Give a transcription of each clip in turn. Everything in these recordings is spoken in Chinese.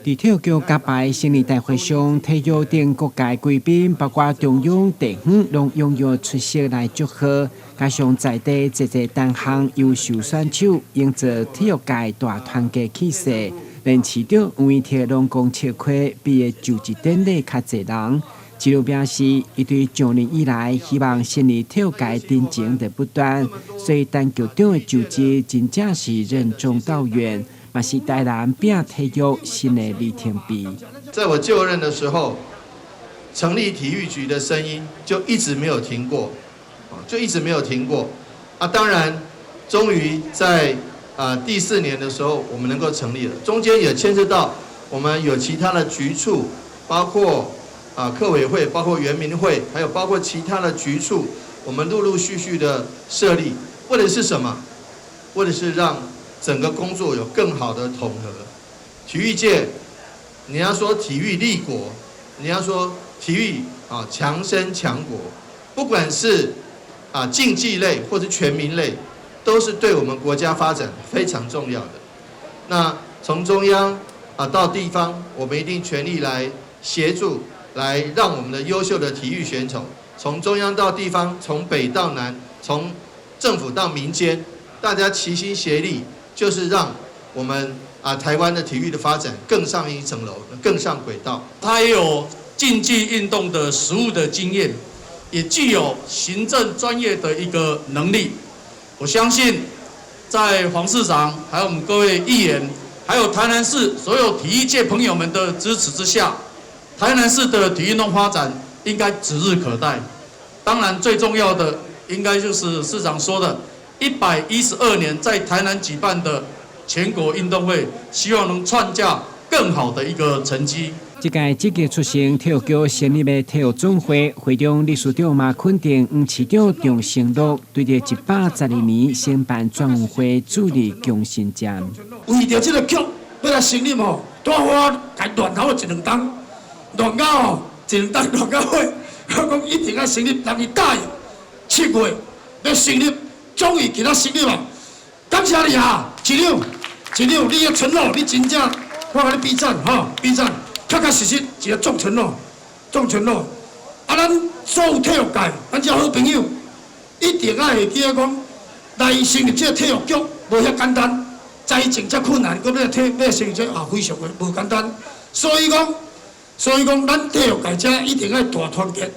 在体育局举办成立大会上，体育等各界贵宾，包括中央地方，拢踊跃出席来祝贺。加上在地一单项优秀选手，营造体育界大团结气势，连市长吴依铁拢讲笑亏，比就职典礼较侪人。纪录表示，伊对9年以来希望成立体育界进程的不断，所以陈局长的就职真正是任重道远。也是台南拼体育新的里程碑。在我就任的时候，成立体育局的声音就一直没有停过，当然，终于在第4年的时候，我们能够成立了。中间也牵涉到我们有其他的局处，包括客委会，包括原民会，还有包括其他的局处，我们陆陆续续的设立，为的是什么？为的是让整个工作有更好的统合。体育界，你要说体育立国，你要说体育强身强国，不管是竞技类或者全民类，都是对我们国家发展非常重要的。那从中央到地方，我们一定全力来协助，来让我们的优秀的体育选手，从中央到地方，从北到南，从政府到民间，大家齐心协力。就是让我们台湾的体育的发展更上一层楼，更上轨道。他也有竞技运动的实务的经验，也具有行政专业的一个能力。我相信，在黄市长还有我们各位议员，还有台南市所有体育界朋友们的支持之下，台南市的体育运动发展应该指日可待。当然，最重要的应该就是市长说的。112年在台南举办的全国运动会，希望能创下更好的一个成绩。这届积极出席体育局成立的体育总会，会中理事长嘛肯定黄市长重承诺，对着112年申办全运会助力强心针。为着这个局要来成立哦，大花该乱搞1、2档，乱搞哦1、2档乱搞会，我讲一定要成立，人伊答应7月要成立。终于给他成立了，感谢你啊，一两，你的承诺，你真正，我给你比赞哈，比赞，确确实实一个重承诺。咱所有体育界，咱这好朋友，一定要会记得讲，来成立这个体育局无遐简单，财政遮困难，要成立这非常的无简单。所以讲，咱体育界遮一定要大团结，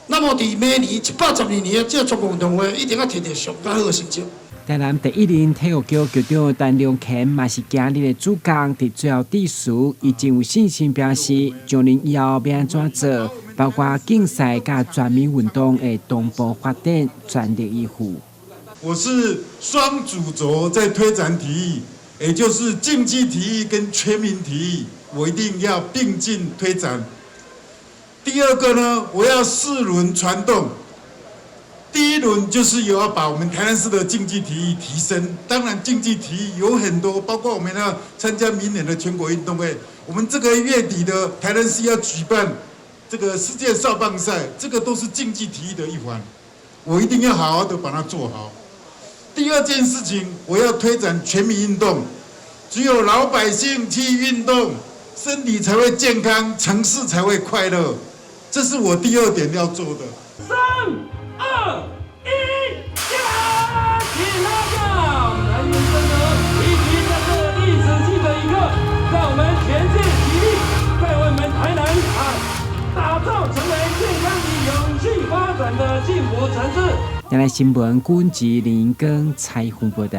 那么，伫明年112年的这个全国运动会，一定要摕到上较好的成绩。台南第1任体育局局长陈良乾嘛是今日的主讲，伫最后致辞，伊真有信心表示，9年以后要安怎做，包括竞赛甲全民运动的同步发展，全力以赴。我是双主轴在推展体育，也就是竞技体育跟全民体育，我一定要并进推展。第二个呢，我要4轮传动。第1轮就是要把我们台南市的竞技体育提升。当然，竞技体育有很多，包括我们要参加明年的全国运动会。我们这个月底的台南市要举办这个世界少棒赛，这个都是竞技体育的一环。我一定要好好的把它做好。第2件事情，我要推展全民运动。只有老百姓去运动，身体才会健康，城市才会快乐。这是我第2点要做的。3、2、1，起拉男人生而一起在这历史性的一刻，让我们全界体力，在为我们台南打造成为健康与永续发展的幸福城市。台南新闻，阮吉林跟采访报道。